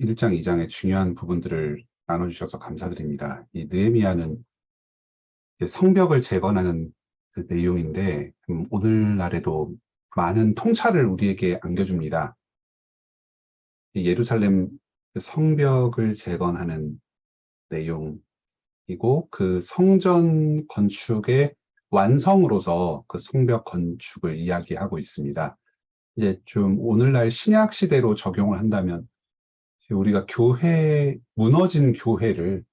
1장, 2장의 중요한 부분들을 나눠주셔서 감사드립니다. 이 느헤미야는 성벽을 재건하는 그 내용인데 오늘날에도 많은 통찰을 우리에게 안겨줍니다. 이 예루살렘 그 성벽을 재건하는 내용이고 그 성전 건축의 완성으로서 그 성벽 건축을 이야기하고 있습니다. 이제 좀 오늘날 신약 시대로 적용을 한다면 우리가 무너진 교회를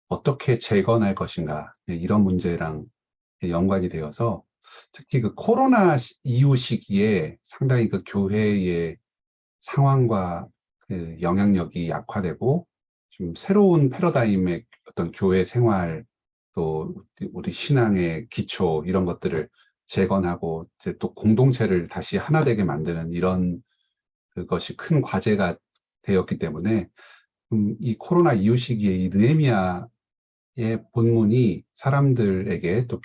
어떻게 재건할 것인가, 이런 문제랑 연관이 되어서 특히 그 코로나 이후 시기에 상당히 그 교회의 상황과 그 영향력이 약화되고 좀 새로운 패러다임의 어떤 교회 생활, 또 우리 신앙의 기초 이런 것들을 재건하고 이제 또 공동체를 다시 하나 되게 만드는 이런 그것이 큰 과제가 되었기 때문에 이 코로나 이후 시기에 이 느헤미야의 본문이 사람들에게 또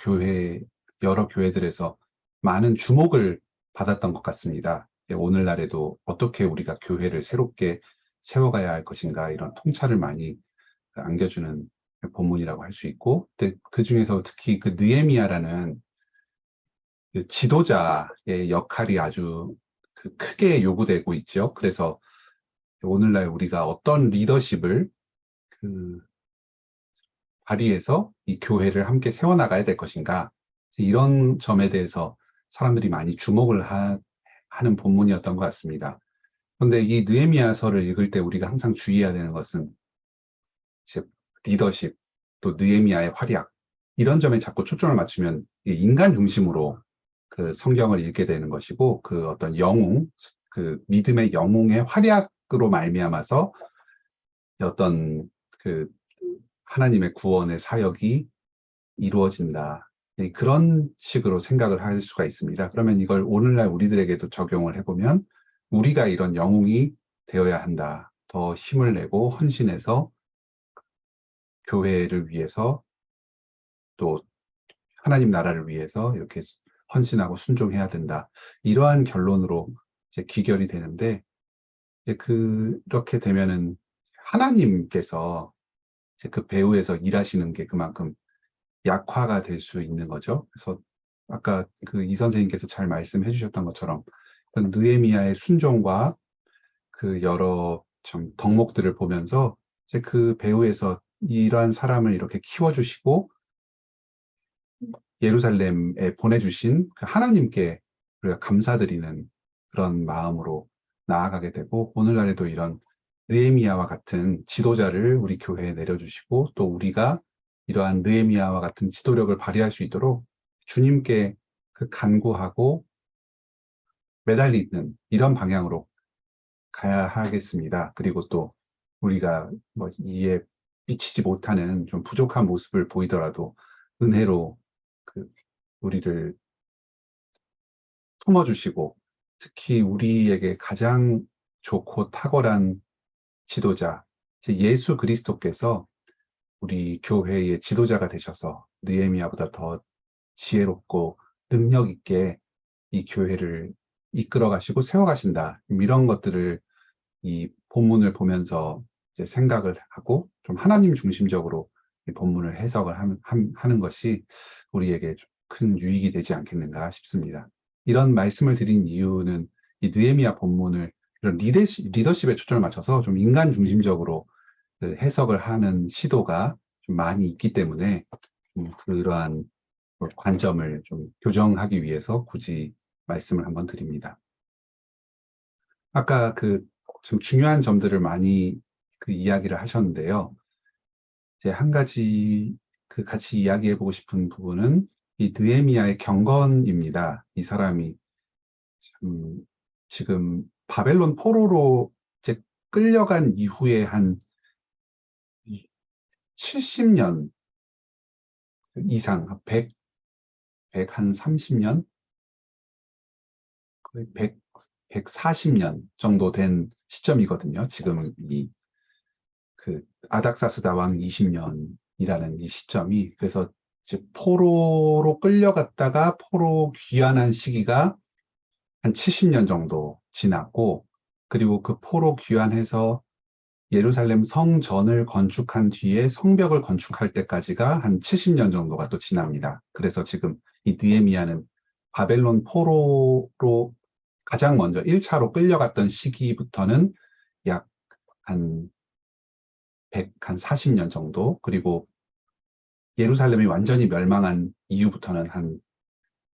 여러 교회들에서 많은 주목을 받았던 것 같습니다. 오늘날에도 어떻게 우리가 교회를 새롭게 세워가야 할 것인가 이런 통찰을 많이 안겨주는 본문이라고 할 수 있고, 그 중에서 특히 그 느헤미야라는 그 지도자의 역할이 아주 크게 요구되고 있죠. 그래서 오늘날 우리가 어떤 리더십을 그 발휘해서 이 교회를 함께 세워나가야 될 것인가, 이런 점에 대해서 사람들이 많이 하는 본문이었던 것 같습니다. 그런데 이 느헤미야서를 읽을 때 우리가 항상 주의해야 되는 것은 이제 리더십, 또 느헤미야의 활약, 이런 점에 자꾸 초점을 맞추면 인간 중심으로 그 성경을 읽게 되는 것이고, 그 어떤 영웅, 그 믿음의 영웅의 활약으로 말미암아서 어떤 그 하나님의 구원의 사역이 이루어진다. 그런 식으로 생각을 할 수가 있습니다. 그러면 이걸 오늘날 우리들에게도 적용을 해보면 우리가 이런 영웅이 되어야 한다. 더 힘을 내고 헌신해서 교회를 위해서 또 하나님 나라를 위해서 이렇게 헌신하고 순종해야 된다. 이러한 결론으로 이제 귀결이 되는데, 이제 그렇게 되면은 하나님께서 이제 그 배후에서 일하시는 게 그만큼 약화가 될 수 있는 거죠. 그래서 아까 그 이 선생님께서 잘 말씀해 주셨던 것처럼 느헤미야의 순종과 그 여러 좀 덕목들을 보면서 이제 그 배후에서 이러한 사람을 이렇게 키워주시고 예루살렘에 보내주신 그 하나님께 우리가 감사드리는 그런 마음으로 나아가게 되고, 오늘날에도 이런 느헤미야와 같은 지도자를 우리 교회에 내려주시고 또 우리가 이러한 느헤미야와 같은 지도력을 발휘할 수 있도록 주님께 그 간구하고 매달리는 이런 방향으로 가야 하겠습니다. 그리고 또 우리가 뭐 이에 미치지 못하는 좀 부족한 모습을 보이더라도 은혜로 그 우리를 품어주시고, 특히 우리에게 가장 좋고 탁월한 지도자, 즉 예수 그리스도께서 우리 교회의 지도자가 되셔서 느헤미야보다 더 지혜롭고 능력 있게 이 교회를 이끌어 가시고 세워 가신다. 이런 것들을 이 본문을 보면서 이제 생각을 하고 좀 하나님 중심적으로 이 본문을 해석을 하는 것이 우리에게 좀 큰 유익이 되지 않겠는가 싶습니다. 이런 말씀을 드린 이유는 이 느헤미야 본문을 이런 리더십에 초점을 맞춰서 좀 인간 중심적으로 그 해석을 하는 시도가 좀 많이 있기 때문에 그러한 관점을 좀 교정하기 위해서 굳이 말씀을 한번 드립니다. 아까 그 참 중요한 점들을 많이 그 이야기를 하셨는데요. 이제 한 가지 그 같이 이야기해보고 싶은 부분은 이 느헤미야의 경건입니다. 이 사람이 지금 바벨론 포로로 이제 끌려간 이후에 한 70년 이상, 100한 30년, 거의 140년 정도 된 시점이거든요. 지금 그 아닥사스다 왕 20년이라는 이 시점이. 그래서 이제 포로로 끌려갔다가 포로 귀환한 시기가 한 70년 정도 지났고, 그리고 그 포로 귀환해서 예루살렘 성전을 건축한 뒤에 성벽을 건축할 때까지가 한 70년 정도가 또 지납니다. 그래서 지금 이 느헤미야는 바벨론 포로로 가장 먼저 1차로 끌려갔던 시기부터는 약 한 40년 정도, 그리고 예루살렘이 완전히 멸망한 이후부터는 한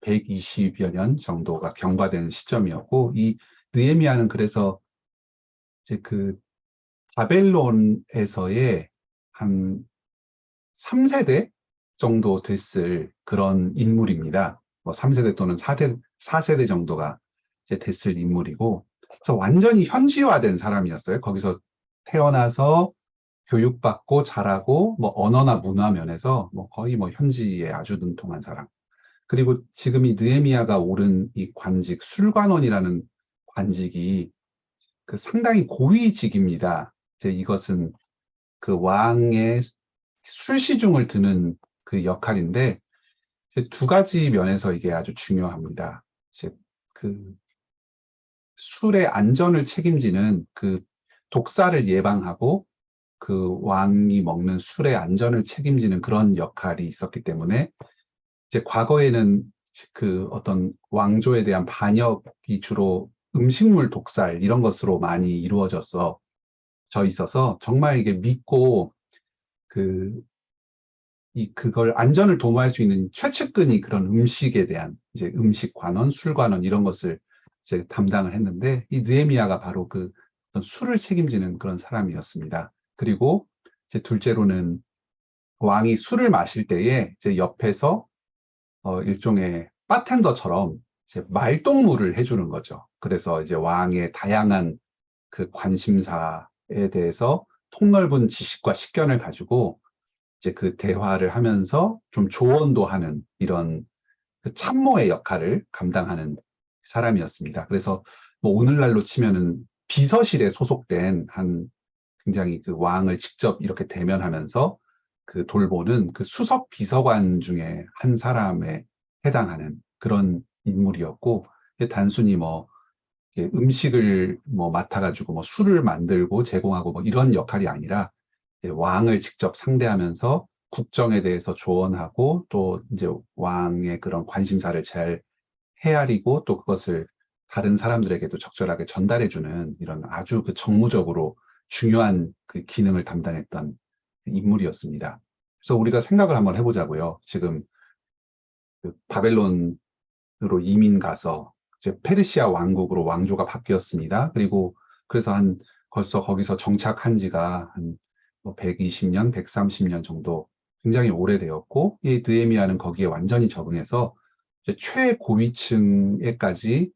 120여 년 정도가 경과된 시점이었고, 이 느헤미야는 그래서 이제 그 바벨론에서의 한 3세대 정도 됐을 그런 인물입니다. 뭐 3세대 또는 4세대 정도가 이제 됐을 인물이고, 그래서 완전히 현지화된 사람이었어요. 거기서 태어나서 교육받고 자라고, 뭐 언어나 문화 면에서 뭐 거의 뭐 현지에 아주 능통한 사람. 그리고 지금 이 느헤미야가 오른 이 관직, 술관원이라는 관직이 그 상당히 고위직입니다. 이제 이것은 그 왕의 술시중을 드는 그 역할인데, 이제 두 가지 면에서 이게 아주 중요합니다. 이제 그 술의 안전을 책임지는, 그 독사를 예방하고 그 왕이 먹는 술의 안전을 책임지는 그런 역할이 있었기 때문에, 이제 과거에는 그 어떤 왕조에 대한 반역이 주로 음식물 독살 이런 것으로 많이 이루어져서 져 있어서, 정말 이게 믿고 그 그걸 안전을 도모할 수 있는 최측근이 그런 음식에 대한 이제 음식 관원, 술 관원 이런 것을 이제 담당을 했는데, 이 느헤미야가 바로 그 어떤 술을 책임지는 그런 사람이었습니다. 그리고 이제 둘째로는 왕이 술을 마실 때에 이제 옆에서 일종의 바텐더처럼 이제 말동무를 해주는 거죠. 그래서 이제 왕의 다양한 그 관심사에 대해서 폭넓은 지식과 식견을 가지고 이제 그 대화를 하면서 좀 조언도 하는 이런 그 참모의 역할을 감당하는 사람이었습니다. 그래서 뭐 오늘날로 치면은 비서실에 소속된 한, 굉장히 그 왕을 직접 이렇게 대면하면서 그 돌보는 그 수석 비서관 중에 한 사람에 해당하는 그런 인물이었고, 단순히 뭐 음식을 뭐 맡아가지고 뭐 술을 만들고 제공하고 뭐 이런 역할이 아니라, 왕을 직접 상대하면서 국정에 대해서 조언하고, 또 이제 왕의 그런 관심사를 잘 헤아리고, 또 그것을 다른 사람들에게도 적절하게 전달해주는 이런 아주 그 정무적으로 중요한 그 기능을 담당했던 인물이었습니다. 그래서 우리가 생각을 한번 해보자고요. 지금 그 바벨론으로 이민 가서 이제 페르시아 왕국으로 왕조가 바뀌었습니다. 그리고 그래서 한 벌써 거기서 정착한 지가 한 120년, 130년 정도, 굉장히 오래되었고, 이 느헤미야는 거기에 완전히 적응해서 이제 최고위층에까지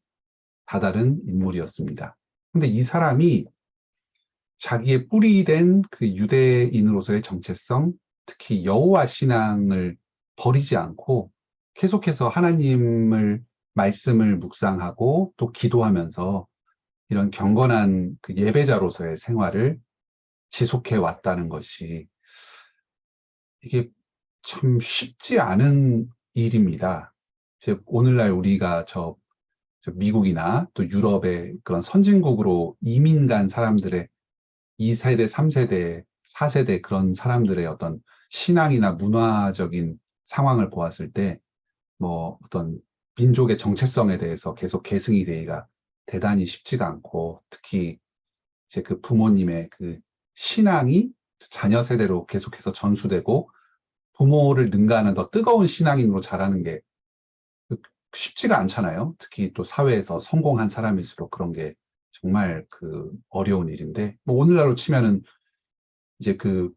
다다른 인물이었습니다. 근데 이 사람이 자기의 뿌리된 그 유대인으로서의 정체성, 특히 여호와 신앙을 버리지 않고 계속해서 하나님을 말씀을 묵상하고 또 기도하면서 이런 경건한 그 예배자로서의 생활을 지속해 왔다는 것이, 이게 참 쉽지 않은 일입니다. 이제 오늘날 우리가 저 미국이나 또 유럽의 그런 선진국으로 이민 간 사람들의 2세대, 3세대, 4세대 그런 사람들의 어떤 신앙이나 문화적인 상황을 보았을 때, 뭐 어떤 민족의 정체성에 대해서 계속 계승이 되기가 대단히 쉽지가 않고, 특히 이제 그 부모님의 그 신앙이 자녀 세대로 계속해서 전수되고, 부모를 능가하는 더 뜨거운 신앙인으로 자라는 게 쉽지가 않잖아요. 특히 또 사회에서 성공한 사람일수록 그런 게 정말 그 어려운 일인데, 뭐 오늘날로 치면은 이제 그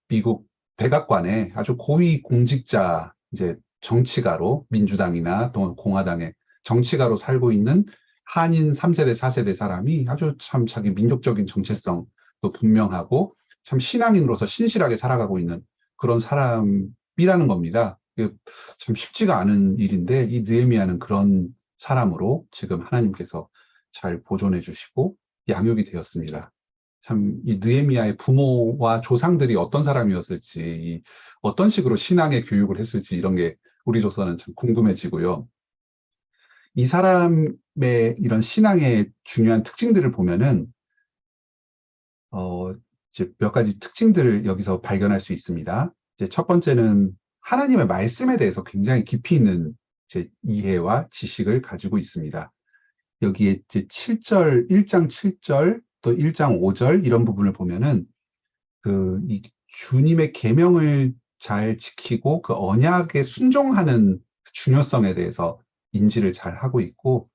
미국 백악관에 아주 고위 공직자, 이제 정치가로 민주당이나 또는 공화당의 정치가로 살고 있는 한인 3세대, 4세대 사람이 아주 참 자기 민족적인 정체성도 분명하고 참 신앙인으로서 신실하게 살아가고 있는 그런 사람이라는 겁니다. 이게 참 쉽지가 않은 일인데, 이 느헤미야는 그런 사람으로 지금 하나님께서 잘 보존해 주시고 양육이 되었습니다. 참 이 느헤미야의 부모와 조상들이 어떤 사람이었을지, 어떤 식으로 신앙의 교육을 했을지, 이런 게 우리로서는 참 궁금해지고요. 이 사람의 이런 신앙의 중요한 특징들을 보면은 이제 몇 가지 특징들을 여기서 발견할 수 있습니다. 이제 첫 번째는 하나님의 말씀에 대해서 굉장히 깊이 있는 이제 이해와 지식을 가지고 있습니다. 여기에 이제 7절, 1장 7절, 또 1장 5절 이런 부분을 보면은 이 주님의 계명을 잘 지키고 그 언약에 순종하는 중요성에 대해서 인지를 잘 하고 있고,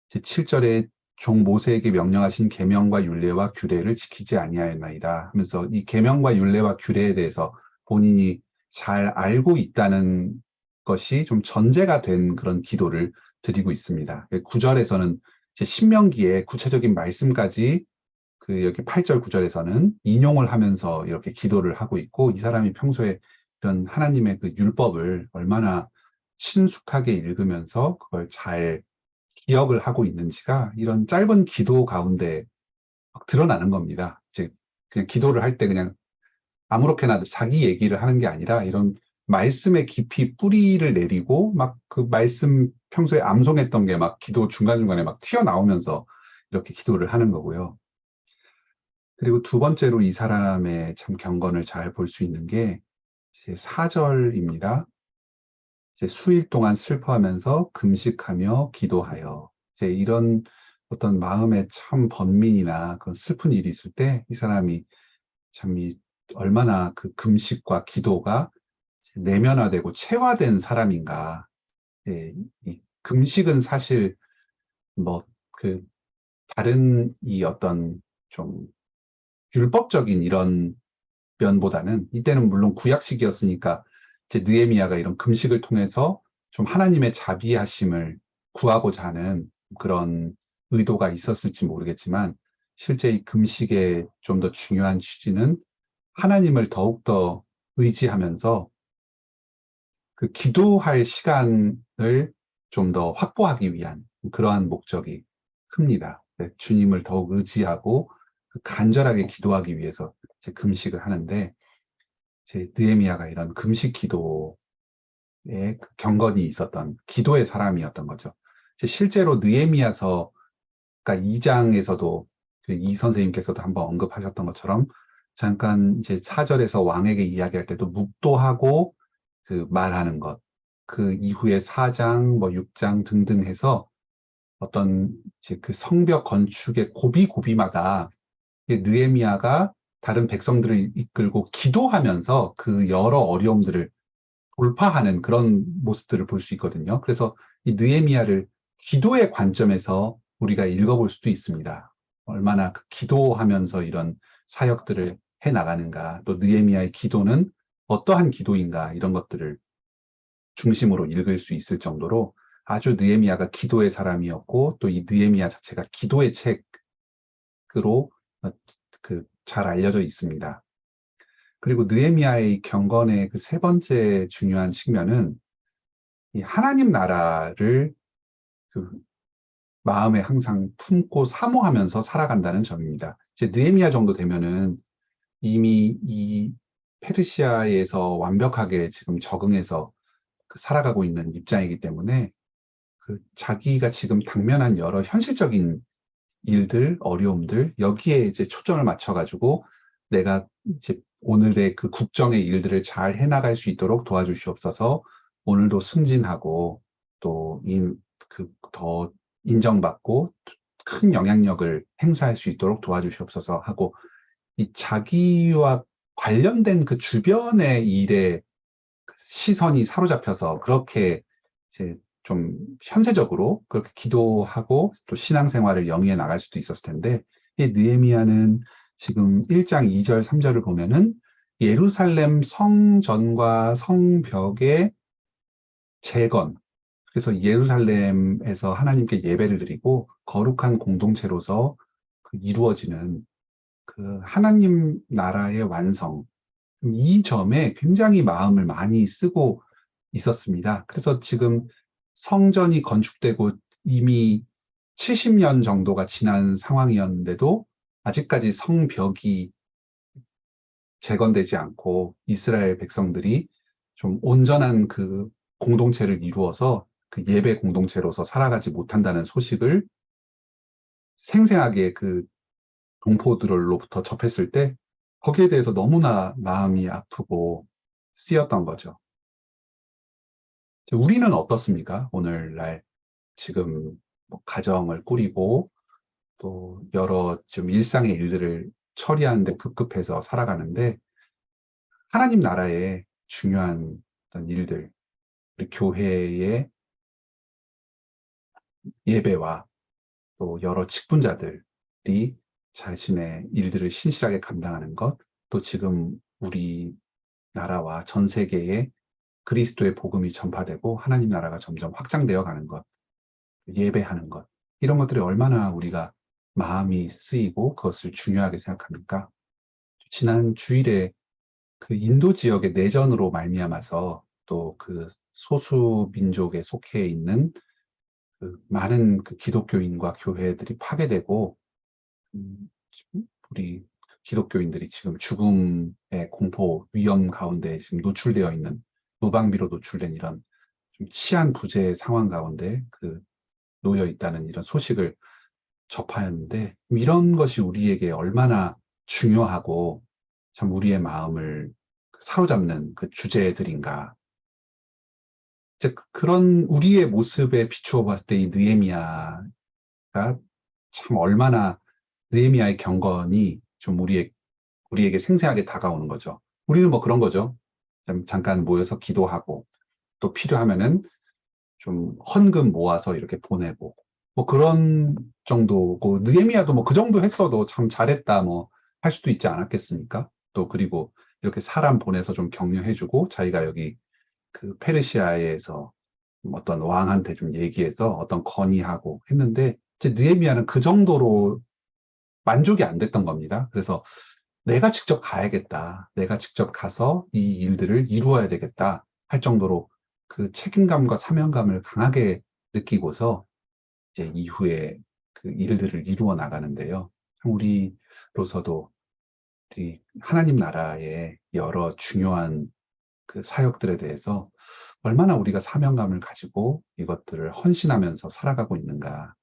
이제 7절에 종 모세에게 명령하신 계명과 율례와 규례를 지키지 아니하였나이다 하면서 이 계명과 율례와 규례에 대해서 본인이 잘 알고 있다는 것이 좀 전제가 된 그런 기도를 드리고 있습니다. 9절에서는 이제 신명기의 구체적인 말씀까지 여기 8절 9절에서는 인용을 하면서 이렇게 기도를 하고 있고, 이 사람이 평소에 이런 하나님의 그 율법을 얼마나 친숙하게 읽으면서 그걸 잘 기억을 하고 있는지가 이런 짧은 기도 가운데 막 드러나는 겁니다. 이제 그냥 기도를 할 때 그냥 아무렇게나 자기 얘기를 하는 게 아니라 이런 말씀에 깊이 뿌리를 내리고 막 그 말씀 평소에 암송했던 게 막 기도 중간중간에 막 튀어나오면서 이렇게 기도를 하는 거고요. 그리고 두 번째로 이 사람의 참 경건을 잘 볼 수 있는 게 제 4절입니다. 이제 수일 동안 슬퍼하면서 금식하며 기도하여. 이제 이런 어떤 마음에 참 번민이나 그런 슬픈 일이 있을 때 이 사람이 참 얼마나 그 금식과 기도가 내면화되고 체화된 사람인가. 예, 이 금식은 사실 뭐 그 다른 이 어떤 좀 율법적인 이런 면보다는, 이때는 물론 구약식이었으니까 이제 느헤미야가 이런 금식을 통해서 좀 하나님의 자비하심을 구하고자 하는 그런 의도가 있었을지 모르겠지만, 실제 이 금식의 좀 더 중요한 취지는 하나님을 더욱더 의지하면서 그 기도할 시간을 좀 더 확보하기 위한 그러한 목적이 큽니다. 네, 주님을 더욱 의지하고 간절하게 기도하기 위해서 이제 금식을 하는데, 제 느헤미야가 이런 금식 기도에 그 경건이 있었던 기도의 사람이었던 거죠. 실제로 느헤미야서, 그러니까 2장에서도 이 선생님께서도 한번 언급하셨던 것처럼 잠깐 이제 4절에서 왕에게 이야기할 때도 묵도하고 그 말하는 것, 그 이후에 4장, 뭐 6장 등등 해서 어떤 이제 그 성벽 건축의 고비고비마다 느헤미야가 다른 백성들을 이끌고 기도하면서 그 여러 어려움들을 돌파하는 그런 모습들을 볼 수 있거든요. 그래서 이 느헤미야를 기도의 관점에서 우리가 읽어볼 수도 있습니다. 얼마나 그 기도하면서 이런 사역들을 해 나가는가, 또 느헤미야의 기도는 어떠한 기도인가, 이런 것들을 중심으로 읽을 수 있을 정도로 아주 느헤미야가 기도의 사람이었고, 또 이 느헤미야 자체가 기도의 책으로 그 잘 알려져 있습니다. 그리고 느헤미야의 경건의 그 세 번째 중요한 측면은 이 하나님 나라를 그 마음에 항상 품고 사모하면서 살아간다는 점입니다. 이제 느헤미야 정도 되면은 이미 이 페르시아에서 완벽하게 지금 적응해서 그 살아가고 있는 입장이기 때문에 그 자기가 지금 당면한 여러 현실적인 일들, 어려움들, 여기에 이제 초점을 맞춰가지고 내가 이제 오늘의 그 국정의 일들을 잘 해나갈 수 있도록 도와주시옵소서. 오늘도 승진하고 또 그 더 인정받고 큰 영향력을 행사할 수 있도록 도와주시옵소서 하고, 이 자기와 관련된 그 주변의 일에 그 시선이 사로잡혀서 그렇게 이제 좀 현세적으로 그렇게 기도하고 또 신앙생활을 영위해 나갈 수도 있었을 텐데, 이 느헤미야는 지금 1장 2절 3절을 보면은 예루살렘 성전과 성벽의 재건, 그래서 예루살렘에서 하나님께 예배를 드리고 거룩한 공동체로서 그 이루어지는 그 하나님 나라의 완성, 이 점에 굉장히 마음을 많이 쓰고 있었습니다. 그래서 지금 성전이 건축되고 이미 70년 정도가 지난 상황이었는데도 아직까지 성벽이 재건되지 않고 이스라엘 백성들이 좀 온전한 그 공동체를 이루어서 그 예배 공동체로서 살아가지 못한다는 소식을 생생하게 그 동포들로부터 접했을 때 거기에 대해서 너무나 마음이 아프고 쓰였던 거죠. 우리는 어떻습니까? 오늘날 지금 뭐 가정을 꾸리고 또 여러 좀 일상의 일들을 처리하는데 급급해서 살아가는데 하나님 나라의 중요한 어떤 일들, 우리 교회의 예배와 또 여러 직분자들이 자신의 일들을 신실하게 감당하는 것, 또 지금 우리 나라와 전 세계에 그리스도의 복음이 전파되고 하나님 나라가 점점 확장되어 가는 것, 예배하는 것, 이런 것들이 얼마나 우리가 마음이 쓰이고 그것을 중요하게 생각합니까? 지난 주일에 그 인도 지역의 내전으로 말미암아서 또 그 소수 민족에 속해 있는 그 많은 그 기독교인과 교회들이 파괴되고 우리 기독교인들이 지금 죽음의 공포 위험 가운데 지금 노출되어 있는 무방비로 노출된 이런 좀 치안 부재 상황 가운데 그 놓여 있다는 이런 소식을 접하였는데 이런 것이 우리에게 얼마나 중요하고 참 우리의 마음을 사로잡는 그 주제들인가. 이제 그런 우리의 모습에 비추어 봤을 때 이 느헤미야가 참 얼마나 느헤미야의 경건이 좀 우리에게 생생하게 다가오는 거죠. 우리는 뭐 그런 거죠. 잠깐 모여서 기도하고 또 필요하면은 좀 헌금 모아서 이렇게 보내고 뭐 그런 정도고 느헤미야도 뭐 그 정도 했어도 참 잘했다 뭐 할 수도 있지 않았겠습니까? 또 그리고 이렇게 사람 보내서 좀 격려해주고 자기가 여기 그 페르시아에서 어떤 왕한테 좀 얘기해서 어떤 건의하고 했는데 이제 느헤미야는 그 정도로 만족이 안 됐던 겁니다. 그래서 내가 직접 가야겠다. 내가 직접 가서 이 일들을 이루어야 되겠다 할 정도로 그 책임감과 사명감을 강하게 느끼고서 이제 이후에 그 일들을 이루어 나가는데요. 우리로서도 우리 하나님 나라의 여러 중요한 그 사역들에 대해서 얼마나 우리가 사명감을 가지고 이것들을 헌신하면서 살아가고 있는가.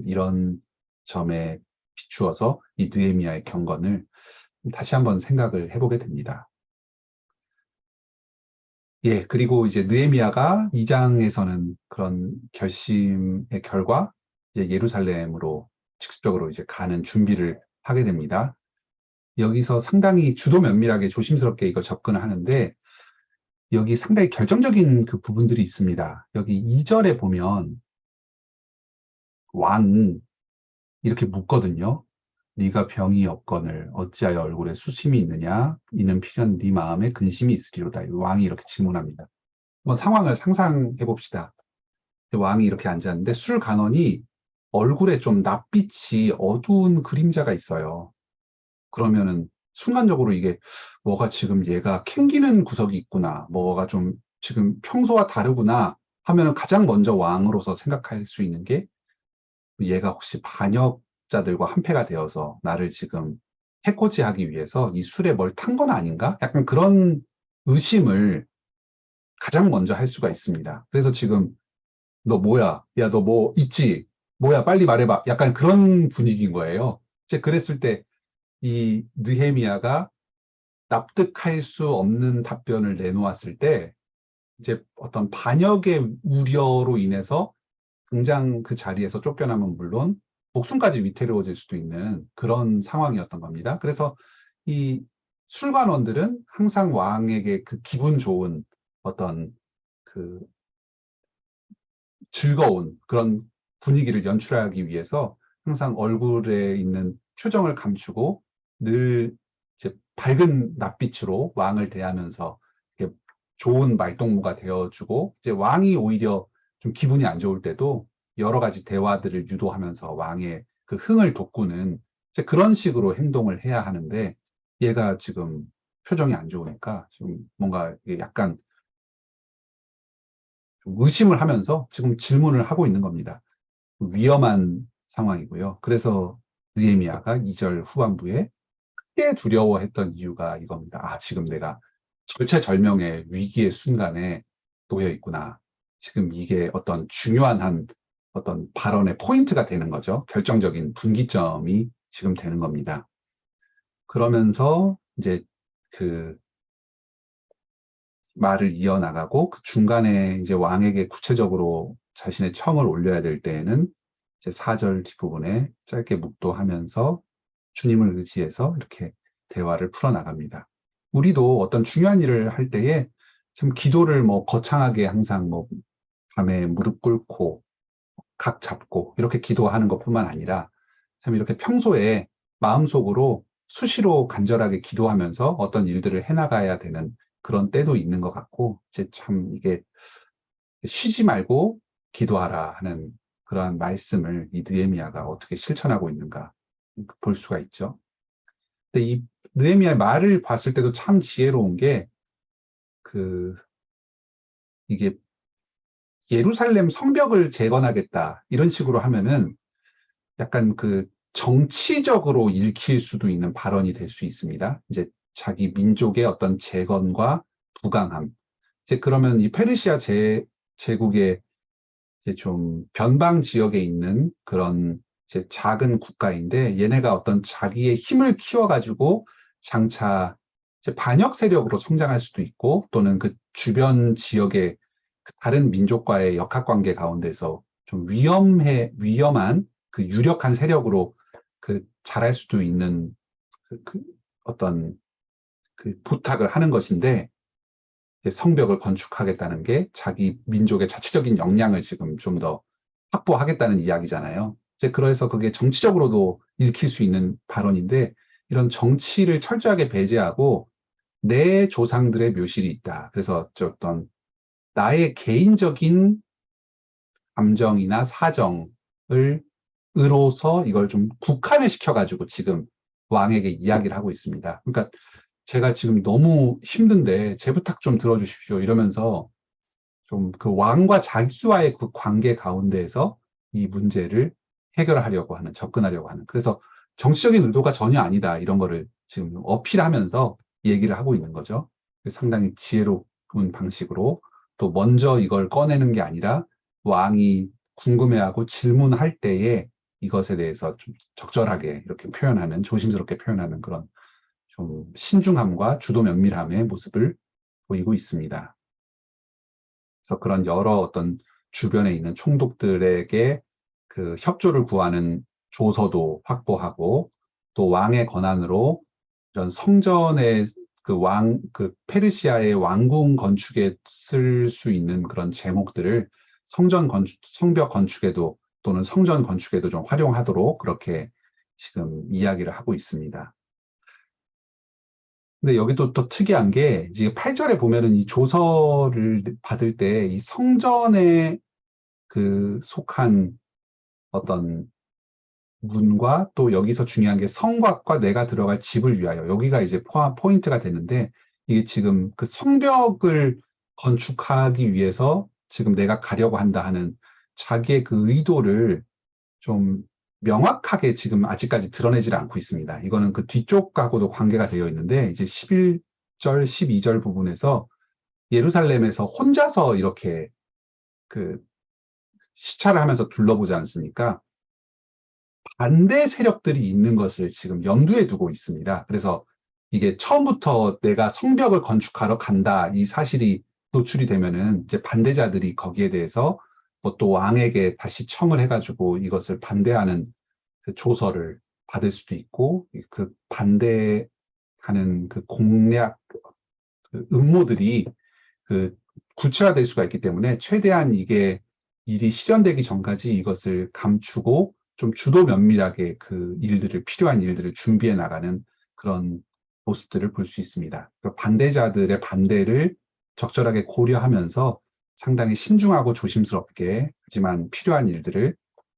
이런 점에 비추어서 이 느헤미야의 경건을 다시 한번 생각을 해보게 됩니다. 예, 그리고 이제 느헤미야가 2장에서는 그런 결심의 결과 이제 예루살렘으로 직접적으로 이제 가는 준비를 하게 됩니다. 여기서 상당히 주도 면밀하게 조심스럽게 이걸 접근을 하는데 여기 상당히 결정적인 그 부분들이 있습니다. 여기 2절에 보면 왕 이렇게 묻거든요. 네가 병이 없거늘 어찌하여 얼굴에 수심이 있느냐? 이는 필연 네 마음에 근심이 있으리로다. 왕이 이렇게 질문합니다. 한번 상황을 상상해 봅시다. 왕이 이렇게 앉았는데 술 간원이 얼굴에 좀 낯빛이 어두운 그림자가 있어요. 그러면은 순간적으로 이게 뭐가 지금 얘가 캥기는 구석이 있구나. 뭐가 좀 지금 평소와 다르구나 하면은 가장 먼저 왕으로서 생각할 수 있는 게 얘가 혹시 반역자들과 한패가 되어서 나를 지금 해코지하기 위해서 이 술에 뭘 탄 건 아닌가? 약간 그런 의심을 가장 먼저 할 수가 있습니다. 그래서 지금 너 뭐야? 야, 너 뭐 있지? 뭐야? 빨리 말해봐. 약간 그런 분위기인 거예요. 이제 그랬을 때 이 느헤미야가 납득할 수 없는 답변을 내놓았을 때 이제 어떤 반역의 우려로 인해서 당장 그 자리에서 쫓겨나면 물론 목숨까지 위태로워질 수도 있는 그런 상황이었던 겁니다. 그래서 이 술관원들은 항상 왕에게 그 기분 좋은 어떤 그 즐거운 그런 분위기를 연출하기 위해서 항상 얼굴에 있는 표정을 감추고 늘 이제 밝은 낯빛으로 왕을 대하면서 이렇게 좋은 말동무가 되어주고 이제 왕이 오히려 좀 기분이 안 좋을 때도 여러 가지 대화들을 유도하면서 왕의 그 흥을 돋구는 이제 그런 식으로 행동을 해야 하는데 얘가 지금 표정이 안 좋으니까 지금 뭔가 약간 좀 의심을 하면서 지금 질문을 하고 있는 겁니다. 위험한 상황이고요. 그래서 느헤미야가 2절 후반부에 크게 두려워했던 이유가 이겁니다. 아, 지금 내가 절체절명의 위기의 순간에 놓여 있구나. 지금 이게 어떤 중요한 한 어떤 발언의 포인트가 되는 거죠. 결정적인 분기점이 지금 되는 겁니다. 그러면서 이제 그 말을 이어나가고 그 중간에 이제 왕에게 구체적으로 자신의 청을 올려야 될 때에는 이제 4절 뒷부분에 짧게 묵도하면서 주님을 의지해서 이렇게 대화를 풀어나갑니다. 우리도 어떤 중요한 일을 할 때에 참 기도를 뭐 거창하게 항상 뭐 밤에 무릎 꿇고 각 잡고 이렇게 기도하는 것뿐만 아니라 참 이렇게 평소에 마음속으로 수시로 간절하게 기도하면서 어떤 일들을 해나가야 되는 그런 때도 있는 것 같고, 이제 참 이게 쉬지 말고 기도하라 하는 그러한 말씀을 이 느헤미야가 어떻게 실천하고 있는가 볼 수가 있죠. 근데 이 느헤미야의 말을 봤을 때도 참 지혜로운 게 그 이게 예루살렘 성벽을 재건하겠다 이런 식으로 하면은 약간 그 정치적으로 읽힐 수도 있는 발언이 될 수 있습니다. 이제 자기 민족의 어떤 재건과 부강함. 이제 그러면 이 페르시아 제국의 이제 좀 변방 지역에 있는 그런 이제 작은 국가인데 얘네가 어떤 자기의 힘을 키워가지고 장차 이제 반역 세력으로 성장할 수도 있고 또는 그 주변 지역의 그 다른 민족과의 역학관계 가운데서 좀 위험한 그 유력한 세력으로 그 자랄 수도 있는 그 어떤 그 부탁을 하는 것인데 성벽을 건축하겠다는 게 자기 민족의 자치적인 역량을 지금 좀 더 확보하겠다는 이야기잖아요. 이제 그래서 그게 정치적으로도 읽힐 수 있는 발언인데 이런 정치를 철저하게 배제하고 내 조상들의 묘실이 있다. 그래서 어떤 나의 개인적인 감정이나 사정을 으로서 이걸 좀 국한을 시켜가지고 지금 왕에게 이야기를 하고 있습니다. 그러니까 제가 지금 너무 힘든데 제 부탁 좀 들어주십시오. 이러면서 좀 그 왕과 자기와의 그 관계 가운데에서 이 문제를 해결하려고 하는, 접근하려고 하는. 그래서 정치적인 의도가 전혀 아니다. 이런 거를 지금 어필하면서 얘기를 하고 있는 거죠. 상당히 지혜로운 방식으로 또 먼저 이걸 꺼내는 게 아니라 왕이 궁금해하고 질문할 때에 이것에 대해서 좀 적절하게 이렇게 표현하는, 조심스럽게 표현하는 그런 좀 신중함과 주도 면밀함의 모습을 보이고 있습니다. 그래서 그런 여러 어떤 주변에 있는 총독들에게 그 협조를 구하는 조서도 확보하고 또 왕의 권한으로 이런 성전의 그 페르시아의 왕궁 건축에 쓸 수 있는 그런 제목들을 성벽 건축에도 또는 성전 건축에도 좀 활용하도록 그렇게 지금 이야기를 하고 있습니다. 근데 여기도 또 특이한 게 이제 8절에 보면은 이 조서를 받을 때 이 성전에 그 속한 어떤 문과 또 여기서 중요한 게 성곽과 내가 들어갈 집을 위하여 여기가 이제 포인트가 되는데 이게 지금 그 성벽을 건축하기 위해서 지금 내가 가려고 한다 하는 자기의 그 의도를 좀 명확하게 지금 아직까지 드러내지를 않고 있습니다. 이거는 그 뒤쪽하고도 관계가 되어 있는데 이제 11절, 12절 부분에서 예루살렘에서 혼자서 이렇게 그 시찰을 하면서 둘러보지 않습니까? 반대 세력들이 있는 것을 지금 염두에 두고 있습니다. 그래서 이게 처음부터 내가 성벽을 건축하러 간다 이 사실이 노출이 되면은 이제 반대자들이 거기에 대해서 뭐 또 왕에게 다시 청을 해가지고 이것을 반대하는 그 조서를 받을 수도 있고 그 반대하는 그 공략 그 음모들이 그 구체화될 수가 있기 때문에 최대한 이게 일이 실현되기 전까지 이것을 감추고 좀 주도 면밀하게 그 일들을 필요한 일들을 준비해 나가는 그런 모습들을 볼 수 있습니다. 반대자들의 반대를 적절하게 고려하면서 상당히 신중하고 조심스럽게 하지만 필요한 일들을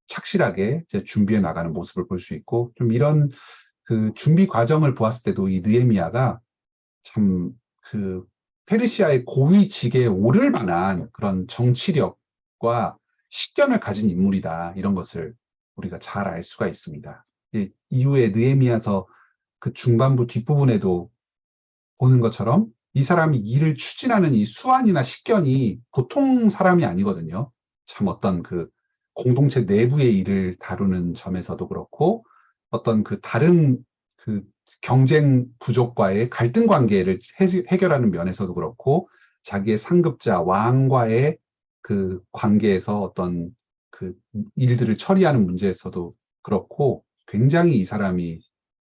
착실하게 이제 준비해 나가는 모습을 볼 수 있고 좀 이런 그 준비 과정을 보았을 때도 이 느헤미야가 참 그 페르시아의 고위 직에 오를 만한 그런 정치력과 식견을 가진 인물이다. 이런 것을 우리가 잘 알 수가 있습니다. 이후에 느헤미야서 그 중반부 뒷부분에도 보는 것처럼 이 사람이 일을 추진하는 이 수완이나 식견이 보통 사람이 아니거든요. 참 어떤 그 공동체 내부의 일을 다루는 점에서도 그렇고 어떤 그 다른 그 경쟁 부족과의 갈등 관계를 해결하는 면에서도 그렇고, 자기의 상급자 왕과의 그 관계에서 어떤 그 일들을 처리하는 문제에서도 그렇고, 굉장히 이 사람이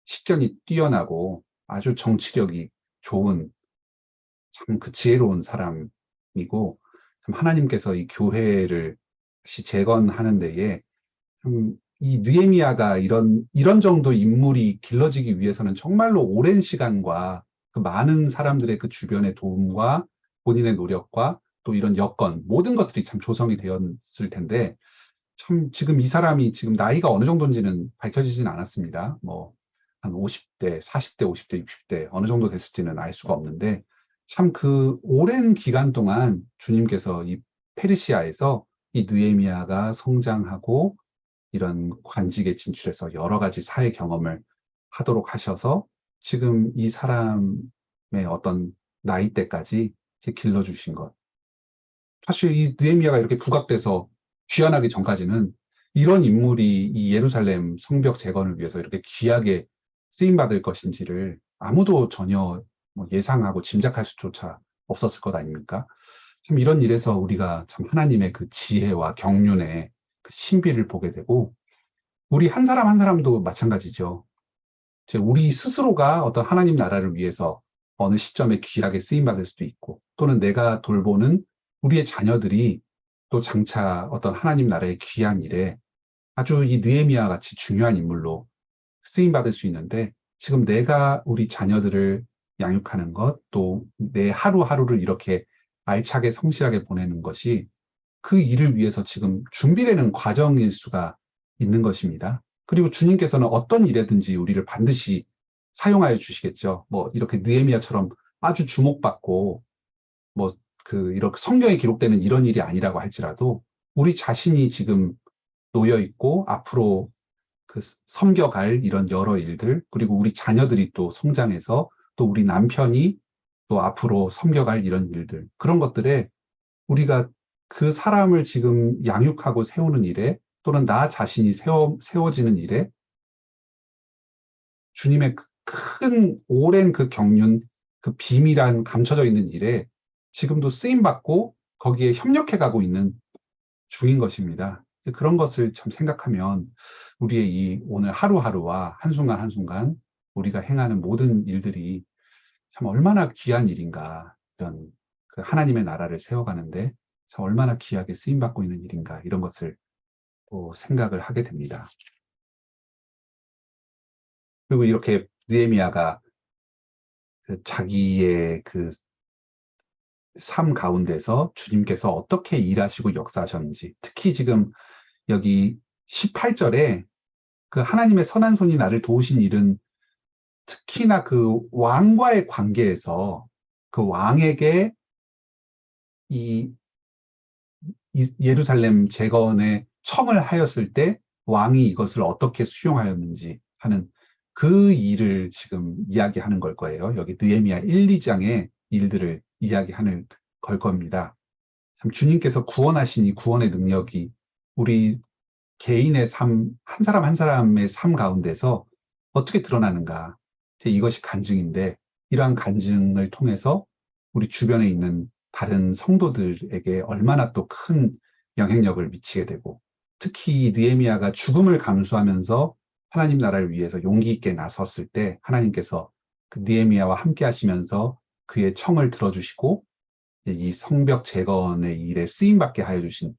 식견이 뛰어나고 아주 정치력이 좋은 참 그 지혜로운 사람이고, 참 하나님께서 이 교회를 다시 재건하는 데에 이 느헤미야가 이런 정도 인물이 길러지기 위해서는 정말로 오랜 시간과 그 많은 사람들의 그 주변의 도움과 본인의 노력과 또 이런 여건, 모든 것들이 참 조성이 되었을 텐데, 참 지금 이 사람이 지금 나이가 어느 정도인지는 밝혀지진 않았습니다. 뭐, 한 50대, 40대, 50대, 60대, 어느 정도 됐을지는 알 수가 없는데, 참 그 오랜 기간 동안 주님께서 이 페르시아에서 이 느헤미야가 성장하고 이런 관직에 진출해서 여러 가지 사회 경험을 하도록 하셔서 지금 이 사람의 어떤 나이대까지 이제 길러주신 것. 사실 이 느헤미야가 이렇게 부각돼서 귀환하기 전까지는 이런 인물이 이 예루살렘 성벽 재건을 위해서 이렇게 귀하게 쓰임받을 것인지를 아무도 전혀 뭐 예상하고 짐작할 수조차 없었을 것 아닙니까? 참 이런 일에서 우리가 참 하나님의 그 지혜와 경륜의 그 신비를 보게 되고, 우리 한 사람 한 사람도 마찬가지죠. 우리 스스로가 어떤 하나님 나라를 위해서 어느 시점에 귀하게 쓰임받을 수도 있고, 또는 내가 돌보는 우리의 자녀들이 또 장차 어떤 하나님 나라의 귀한 일에 아주 이 느헤미야 같이 중요한 인물로 쓰임받을 수 있는데, 지금 내가 우리 자녀들을 양육하는 것, 또 내 하루하루를 이렇게 알차게 성실하게 보내는 것이 그 일을 위해서 지금 준비되는 과정일 수가 있는 것입니다. 그리고 주님께서는 어떤 일에든지 우리를 반드시 사용하여 주시겠죠. 뭐 이렇게 느헤미야처럼 아주 주목받고 뭐 그 이렇게 성경에 기록되는 이런 일이 아니라고 할지라도 우리 자신이 지금 놓여 있고 앞으로 그 섬겨갈 이런 여러 일들, 그리고 우리 자녀들이 또 성장해서 또 우리 남편이 또 앞으로 섬겨갈 이런 일들, 그런 것들에 우리가 그 사람을 지금 양육하고 세우는 일에, 또는 나 자신이 세워지는 일에 주님의 큰 오랜 그 경륜, 그 비밀한 감춰져 있는 일에 지금도 쓰임받고 거기에 협력해 가고 있는 중인 것입니다. 그런 것을 참 생각하면 우리의 이 오늘 하루하루와 한순간 한순간 우리가 행하는 모든 일들이 참 얼마나 귀한 일인가, 이런 그 하나님의 나라를 세워가는데 참 얼마나 귀하게 쓰임받고 있는 일인가, 이런 것을 또 생각을 하게 됩니다. 그리고 이렇게 느헤미야가 그 자기의 그 삶 가운데서 주님께서 어떻게 일하시고 역사하셨는지, 특히 지금 여기 18절에 그 하나님의 선한 손이 나를 도우신 일은 특히나 그 왕과의 관계에서 그 왕에게 이 예루살렘 재건에 청을 하였을 때 왕이 이것을 어떻게 수용하였는지 하는 그 일을 지금 이야기하는 걸 거예요. 여기 느헤미야 1, 2장의 일들을 이야기하는 걸 겁니다. 참 주님께서 구원하신 이 구원의 능력이 우리 개인의 삶, 한 사람 한 사람의 삶 가운데서 어떻게 드러나는가. 이것이 간증인데, 이러한 간증을 통해서 우리 주변에 있는 다른 성도들에게 얼마나 또 큰 영향력을 미치게 되고, 특히 느헤미야가 죽음을 감수하면서 하나님 나라를 위해서 용기 있게 나섰을 때 하나님께서 그 느헤미야와 함께 하시면서 그의 청을 들어주시고 이 성벽 재건의 일에 쓰임받게 하여 주신,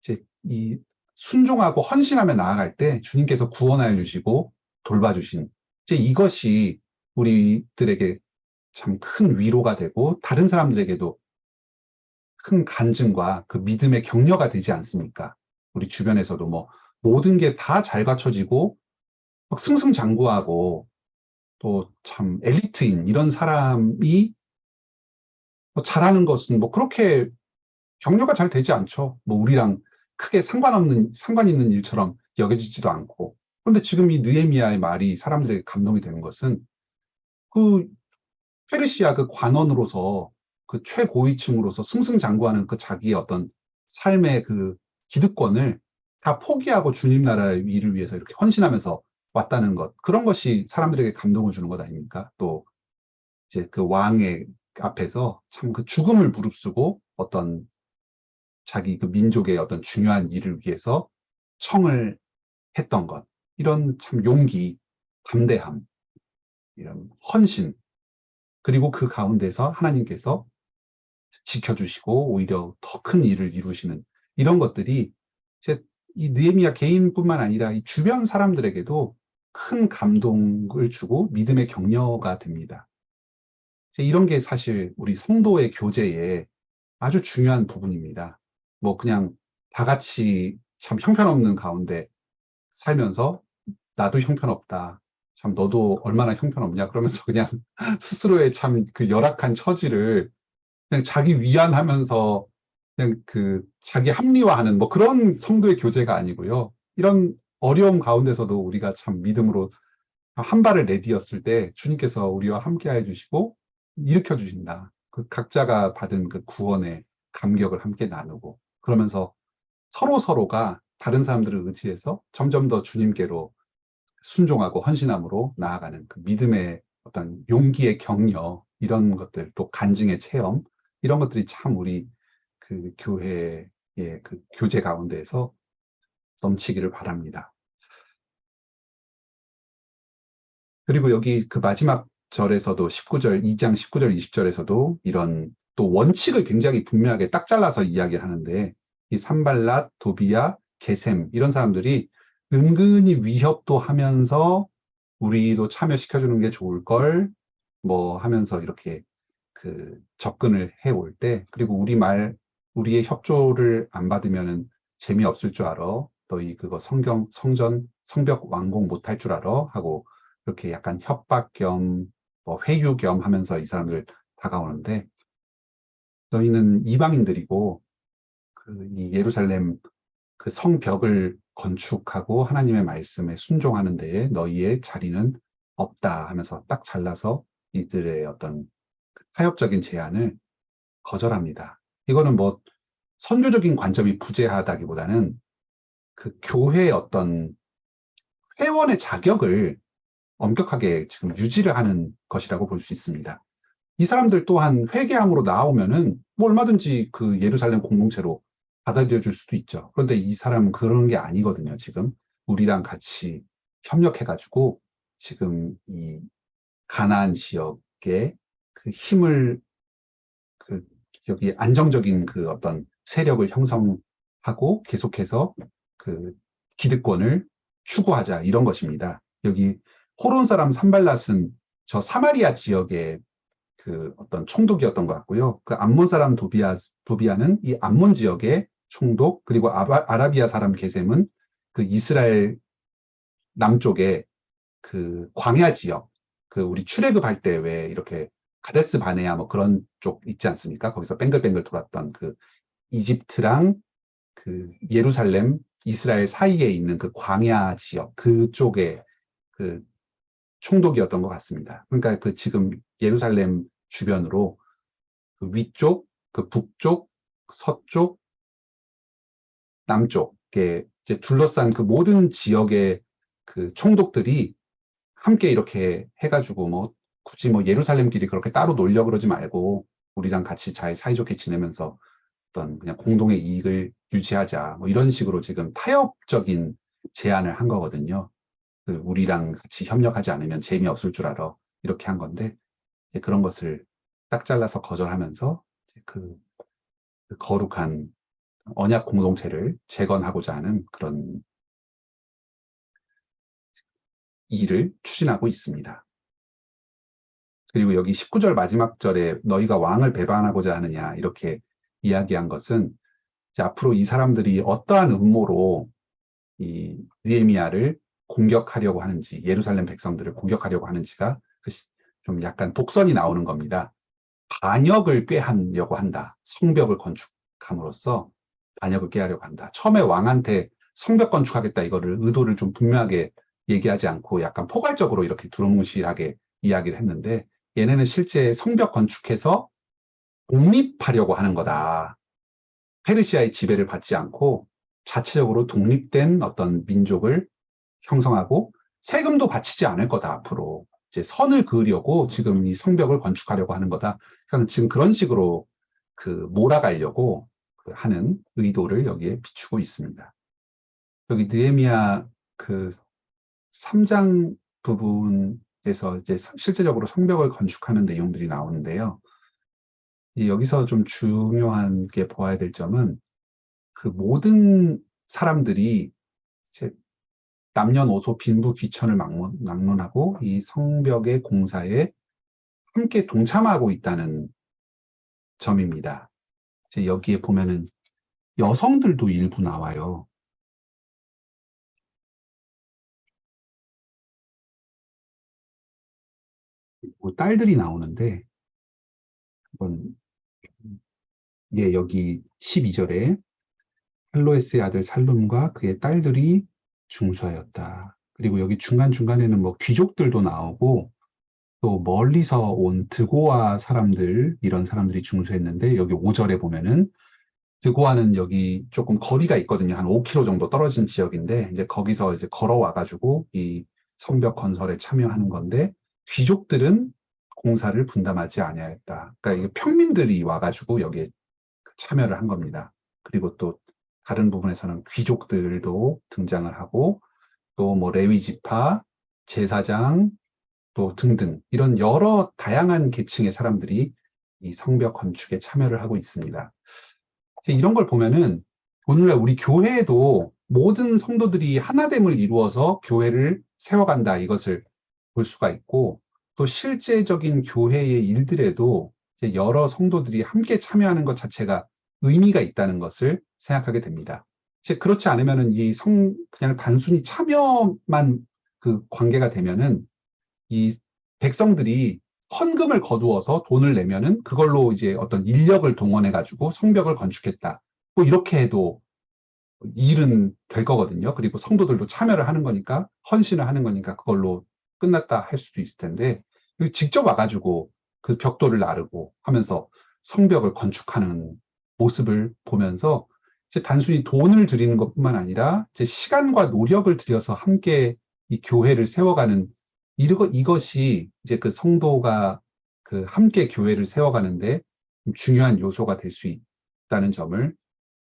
이제 이 순종하고 헌신하며 나아갈 때 주님께서 구원하여 주시고 돌봐주신, 이제 이것이 우리들에게 참 큰 위로가 되고 다른 사람들에게도 큰 간증과 그 믿음의 격려가 되지 않습니까? 우리 주변에서도 뭐 모든 게 다 잘 갖춰지고 막 승승장구하고 또 참 엘리트인 이런 사람이 뭐 잘하는 것은 뭐 그렇게 격려가 잘 되지 않죠. 뭐 우리랑 크게 상관 있는 일처럼 여겨지지도 않고. 그런데 지금 이 느헤미야의 말이 사람들에게 감동이 되는 것은 그 페르시아 그 관원으로서 그 최고위층으로서 승승장구하는 그 자기의 어떤 삶의 그 기득권을 다 포기하고 주님 나라의 일을 위해서 이렇게 헌신하면서 왔다는 것, 그런 것이 사람들에게 감동을 주는 것 아닙니까? 또 이제 그 왕의 앞에서 참 그 죽음을 무릅쓰고 어떤 자기 그 민족의 어떤 중요한 일을 위해서 청을 했던 것, 이런 참 용기, 담대함, 이런 헌신, 그리고 그 가운데서 하나님께서 지켜주시고 오히려 더 큰 일을 이루시는 이런 것들이 이제 이 느헤미야 개인뿐만 아니라 이 주변 사람들에게도 큰 감동을 주고 믿음의 격려가 됩니다. 이런 게 사실 우리 성도의 교제에 아주 중요한 부분입니다. 뭐 그냥 다 같이 참 형편없는 가운데 살면서 나도 형편없다. 참 너도 얼마나 형편없냐 그러면서 그냥 스스로의 참 그 열악한 처지를 그냥 자기 위안하면서 그냥 그 자기 합리화하는 뭐 그런 성도의 교제가 아니고요. 이런 어려움 가운데서도 우리가 참 믿음으로 한 발을 내디뎠을 때 주님께서 우리와 함께 해 주시고 일으켜 주신다. 그 각자가 받은 그 구원의 감격을 함께 나누고 그러면서 서로가 다른 사람들을 의지해서 점점 더 주님께로 순종하고 헌신함으로 나아가는 그 믿음의 어떤 용기의 격려, 이런 것들, 또 간증의 체험, 이런 것들이 참 우리 그 교회의 그 교제 가운데에서 넘치기를 바랍니다. 그리고 여기 그 마지막 절에서도 19절, 2장 19절, 20절에서도 이런 또 원칙을 굉장히 분명하게 딱 잘라서 이야기하는데, 이 산발랏, 도비야, 게셈 이런 사람들이 은근히 위협도 하면서 우리도 참여시켜주는 게 좋을 걸 뭐 하면서 이렇게 그 접근을 해올 때, 그리고 우리의 협조를 안 받으면은 재미없을 줄 알아. 너희 그거 성벽 완공 못할 줄 알아. 하고 이렇게 약간 협박 겸, 뭐 회유 겸 하면서 이 사람들 다가오는데, 너희는 이방인들이고, 이 예루살렘 그 성벽을 건축하고 하나님의 말씀에 순종하는 데에 너희의 자리는 없다 하면서 딱 잘라서 이들의 어떤 그 타협적인 제안을 거절합니다. 이거는 뭐 선교적인 관점이 부재하다기보다는 그 교회의 어떤 회원의 자격을 엄격하게 지금 유지를 하는 것이라고 볼 수 있습니다. 이 사람들 또한 회개함으로 나오면은 뭐 얼마든지 그 예루살렘 공동체로 받아들여 줄 수도 있죠. 그런데 이 사람은 그런 게 아니거든요. 지금 우리랑 같이 협력해가지고 지금 이 가나안 지역의 그 힘을 그 여기 안정적인 그 어떤 세력을 형성하고 계속해서 그 기득권을 추구하자, 이런 것입니다. 여기 호론 사람 산발랏은 저 사마리아 지역의 그 어떤 총독이었던 것 같고요. 그 암몬 사람 도비아는 이 암몬 지역의 총독, 그리고 아라비아 사람 게셈은 그 이스라엘 남쪽의 그 광야 지역, 그 우리 출애굽할 때 왜 이렇게 가데스 바네아 뭐 그런 쪽 있지 않습니까? 거기서 뱅글뱅글 돌았던 그 이집트랑 그 예루살렘, 이스라엘 사이에 있는 그 광야 지역, 그쪽에 그 총독이었던 것 같습니다. 그러니까 그 지금 예루살렘 주변으로 그 위쪽, 그 북쪽, 서쪽, 남쪽에 이제 둘러싼 그 모든 지역의 그 총독들이 함께 이렇게 해가지고 뭐 굳이 뭐 예루살렘끼리 그렇게 따로 놀려 그러지 말고 우리랑 같이 잘 사이좋게 지내면서 어떤 그냥 공동의 이익을 유지하자, 뭐 이런 식으로 지금 타협적인 제안을 한 거거든요. 그 우리랑 같이 협력하지 않으면 재미없을 줄 알아. 이렇게 한 건데 이제 그런 것을 딱 잘라서 거절하면서 그, 그 거룩한 언약 공동체를 재건하고자 하는 그런 일을 추진하고 있습니다. 그리고 여기 19절 마지막 절에 너희가 왕을 배반하고자 하느냐 이렇게 이야기한 것은 이제 앞으로 이 사람들이 어떠한 음모로 이 느헤미야를 공격하려고 하는지, 예루살렘 백성들을 공격하려고 하는지가 좀 약간 복선이 나오는 겁니다. 반역을 꾀하려고 한다. 성벽을 건축함으로써 반역을 꾀하려고 한다. 처음에 왕한테 성벽 건축하겠다 이거를 의도를 좀 분명하게 얘기하지 않고 약간 포괄적으로 이렇게 두루뭉실하게 이야기를 했는데, 얘네는 실제 성벽 건축해서 독립하려고 하는 거다. 페르시아의 지배를 받지 않고 자체적으로 독립된 어떤 민족을 형성하고 세금도 바치지 않을 거다, 앞으로. 이제 선을 그으려고 지금 이 성벽을 건축하려고 하는 거다. 그러니까 지금 그런 식으로 그 몰아가려고 그 하는 의도를 여기에 비추고 있습니다. 여기 느헤미야 그 3장 부분에서 이제 실제적으로 성벽을 건축하는 내용들이 나오는데요. 여기서 좀 중요한 게 보아야 될 점은 그 모든 사람들이 이제 남녀노소 빈부 귀천을 막론하고 이 성벽의 공사에 함께 동참하고 있다는 점입니다. 이제 여기에 보면은 여성들도 일부 나와요. 뭐 딸들이 나오는데 한번 여기 12절에 할로에스의 아들 살룸과 그의 딸들이 중수하였다. 그리고 여기 중간중간에는 뭐 귀족들도 나오고 또 멀리서 온 드고아 사람들, 이런 사람들이 중수했는데 여기 5절에 보면은 드고아는 여기 조금 거리가 있거든요. 한 5km 정도 떨어진 지역인데 이제 거기서 이제 걸어와가지고 이 성벽 건설에 참여하는 건데 귀족들은 공사를 분담하지 아니하였다. 그러니까 이게 평민들이 와가지고 여기에 참여를 한 겁니다. 그리고 또 다른 부분에서는 귀족들도 등장을 하고 또 뭐 레위 지파, 제사장 또 등등 이런 여러 다양한 계층의 사람들이 이 성벽 건축에 참여를 하고 있습니다. 이런 걸 보면은 오늘날 우리 교회에도 모든 성도들이 하나됨을 이루어서 교회를 세워간다, 이것을 볼 수가 있고, 또 실제적인 교회의 일들에도 이제 여러 성도들이 함께 참여하는 것 자체가 의미가 있다는 것을 생각하게 됩니다. 그렇지 않으면은 그냥 단순히 참여만 그 관계가 되면은 이 백성들이 헌금을 거두어서 돈을 내면은 그걸로 이제 어떤 인력을 동원해 가지고 성벽을 건축했다, 뭐 이렇게 해도 일은 될 거거든요. 그리고 성도들도 참여를 하는 거니까, 헌신을 하는 거니까 그걸로 끝났다 할 수도 있을 텐데, 직접 와가지고 그 벽돌을 나르고 하면서 성벽을 건축하는 모습을 보면서 이제 단순히 돈을 들이는 것뿐만 아니라 이제 시간과 노력을 들여서 함께 이 교회를 세워가는, 이것이 이제 그 성도가 그 함께 교회를 세워가는데 중요한 요소가 될 수 있다는 점을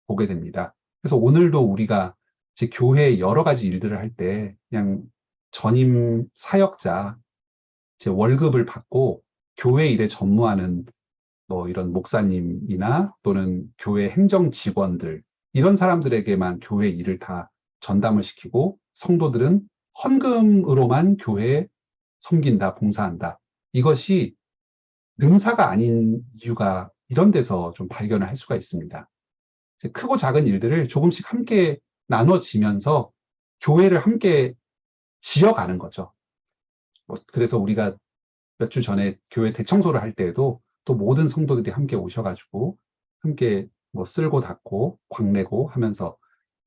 보게 됩니다. 그래서 오늘도 우리가 이제 교회의 여러 가지 일들을 할 때 그냥 전임 사역자, 이제 월급을 받고 교회 일에 전무하는 뭐 이런 목사님이나 또는 교회 행정 직원들, 이런 사람들에게만 교회 일을 다 전담을 시키고 성도들은 헌금으로만 교회에 섬긴다, 봉사한다. 이것이 능사가 아닌 이유가 이런 데서 좀 발견을 할 수가 있습니다. 크고 작은 일들을 조금씩 함께 나눠지면서 교회를 함께 지어가는 거죠. 그래서 우리가 몇 주 전에 교회 대청소를 할 때에도 또 모든 성도들이 함께 오셔가지고 함께 뭐 쓸고 닦고 광내고 하면서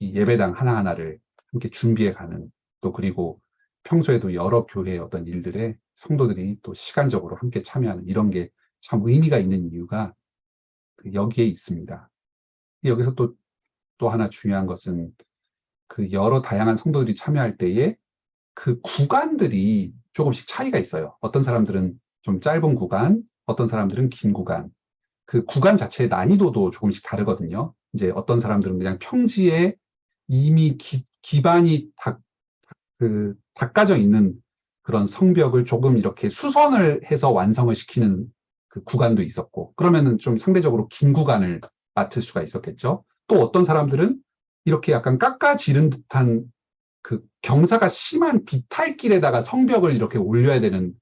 이 예배당 하나하나를 함께 준비해 가는, 또 그리고 평소에도 여러 교회의 어떤 일들에 성도들이 또 시간적으로 함께 참여하는, 이런 게 참 의미가 있는 이유가 여기에 있습니다. 여기서 또 하나 중요한 것은 그 여러 다양한 성도들이 참여할 때에 그 구간들이 조금씩 차이가 있어요. 어떤 사람들은 좀 짧은 구간, 어떤 사람들은 긴 구간. 그 구간 자체의 난이도도 조금씩 다르거든요. 이제 어떤 사람들은 그냥 평지에 이미 기반이 닦아져 있는 그런 성벽을 조금 이렇게 수선을 해서 완성을 시키는 그 구간도 있었고, 그러면은 좀 상대적으로 긴 구간을 맡을 수가 있었겠죠. 또 어떤 사람들은 이렇게 약간 깎아지른 듯한 그 경사가 심한 비탈길에다가 성벽을 이렇게 올려야 되는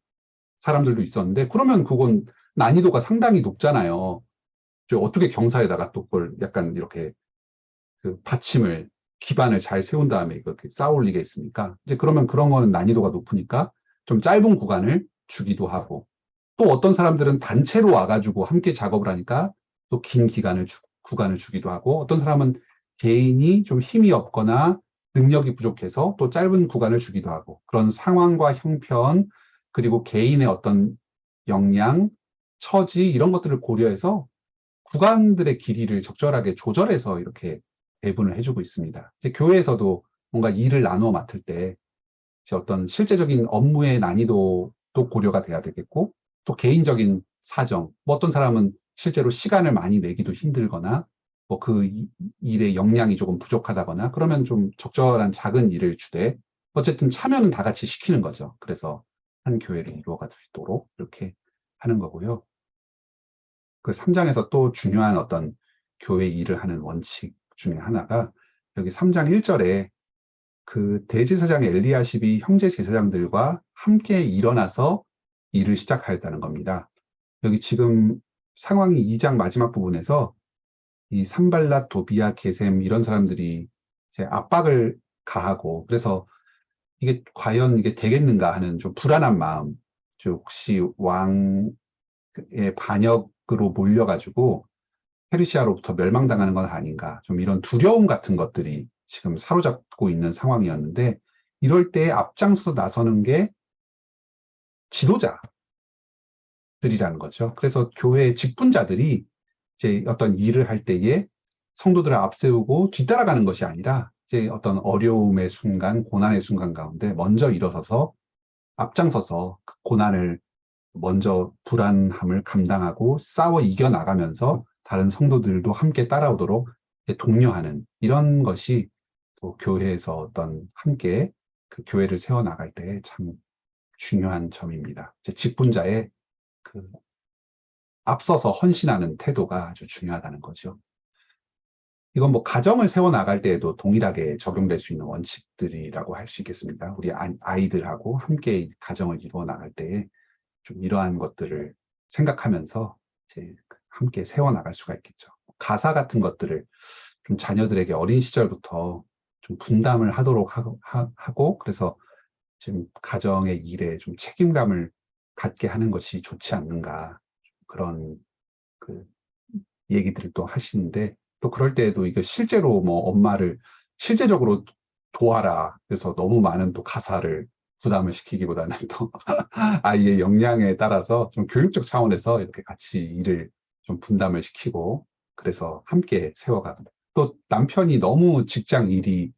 사람들도 있었는데, 그러면 그건 난이도가 상당히 높잖아요. 어떻게 경사에다가 또 그걸 약간 이렇게 그 받침을, 기반을 잘 세운 다음에 그렇게 쌓아 올리겠습니까? 이제 그러면 그런 거는 난이도가 높으니까 좀 짧은 구간을 주기도 하고, 또 어떤 사람들은 단체로 와가지고 함께 작업을 하니까 또 긴 구간을 주기도 하고, 어떤 사람은 개인이 좀 힘이 없거나 능력이 부족해서 또 짧은 구간을 주기도 하고, 그런 상황과 형편, 그리고 개인의 어떤 역량, 처지, 이런 것들을 고려해서 구간들의 길이를 적절하게 조절해서 이렇게 배분을 해주고 있습니다. 이제 교회에서도 뭔가 일을 나누어 맡을 때 이제 어떤 실제적인 업무의 난이도도 고려가 돼야 되겠고, 또 개인적인 사정, 뭐 어떤 사람은 실제로 시간을 많이 내기도 힘들거나, 뭐 그 일의 역량이 조금 부족하다거나, 그러면 좀 적절한 작은 일을 주되, 어쨌든 참여는 다 같이 시키는 거죠. 그래서 한 교회를 이루어갈 수 있도록 이렇게 하는 거고요. 그 3장에서 또 중요한 어떤 교회 일을 하는 원칙 중에 하나가 여기 3장 1절에 그 대제사장 엘리야십이 형제 제사장들과 함께 일어나서 일을 시작하였다는 겁니다. 여기 지금 상황이 2장 마지막 부분에서 이 산발랏, 도비야, 게셈 이런 사람들이 이제 압박을 가하고 그래서 이게 과연 이게 되겠는가 하는 좀 불안한 마음, 혹시 왕의 반역으로 몰려가지고 페르시아로부터 멸망당하는 건 아닌가, 좀 이런 두려움 같은 것들이 지금 사로잡고 있는 상황이었는데, 이럴 때 앞장서서 나서는 게 지도자들이라는 거죠. 그래서 교회의 직분자들이 이제 어떤 일을 할 때에 성도들을 앞세우고 뒤따라가는 것이 아니라 이제 어떤 어려움의 순간, 고난의 순간 가운데 먼저 일어서서 앞장서서 그 고난을 먼저 불안함을 감당하고 싸워 이겨나가면서 다른 성도들도 함께 따라오도록 독려하는 이런 것이 또 교회에서 어떤 함께 그 교회를 세워나갈 때 참 중요한 점입니다. 직분자의 그 앞서서 헌신하는 태도가 아주 중요하다는 거죠. 이건 뭐 가정을 세워나갈 때에도 동일하게 적용될 수 있는 원칙들이라고 할 수 있겠습니다. 우리 아이들하고 함께 가정을 이루어 나갈 때에 좀 이러한 것들을 생각하면서 이제 함께 세워나갈 수가 있겠죠. 가사 같은 것들을 좀 자녀들에게 어린 시절부터 좀 분담을 하도록 하고 그래서 지금 가정의 일에 좀 책임감을 갖게 하는 것이 좋지 않는가, 그런 그 얘기들을 또 하시는데, 또 그럴 때에도 이거 실제로 뭐 엄마를 실제적으로 도와라, 그래서 너무 많은 또 가사를 부담을 시키기보다는 또 아이의 역량에 따라서 좀 교육적 차원에서 이렇게 같이 일을 좀 분담을 시키고 그래서 함께 세워가고, 또 남편이 너무 직장 일이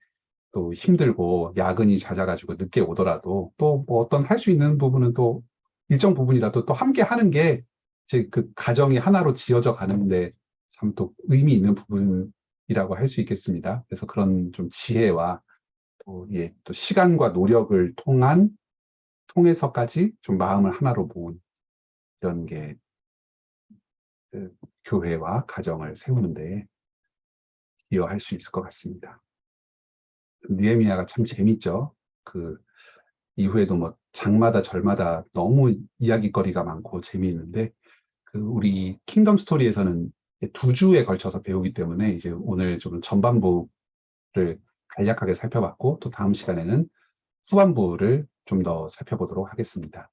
또 힘들고 야근이 잦아가지고 늦게 오더라도 또 뭐 어떤 할 수 있는 부분은 또 일정 부분이라도 또 함께 하는 게 제 그 가정이 하나로 지어져 가는데 참 또 의미 있는 부분이라고 할 수 있겠습니다. 그래서 그런 좀 지혜와 또, 예, 또 시간과 노력을 통해서까지 좀 마음을 하나로 모은 이런 게 그 교회와 가정을 세우는데 기여할 수 있을 것 같습니다. 느헤미야가 참 재밌죠. 그 이후에도 뭐 장마다 절마다 너무 이야기거리가 많고 재미있는데, 그 우리 킹덤 스토리에서는 2주에 걸쳐서 배우기 때문에 이제 오늘 좀 전반부를 간략하게 살펴봤고 또 다음 시간에는 후반부를 좀 더 살펴보도록 하겠습니다.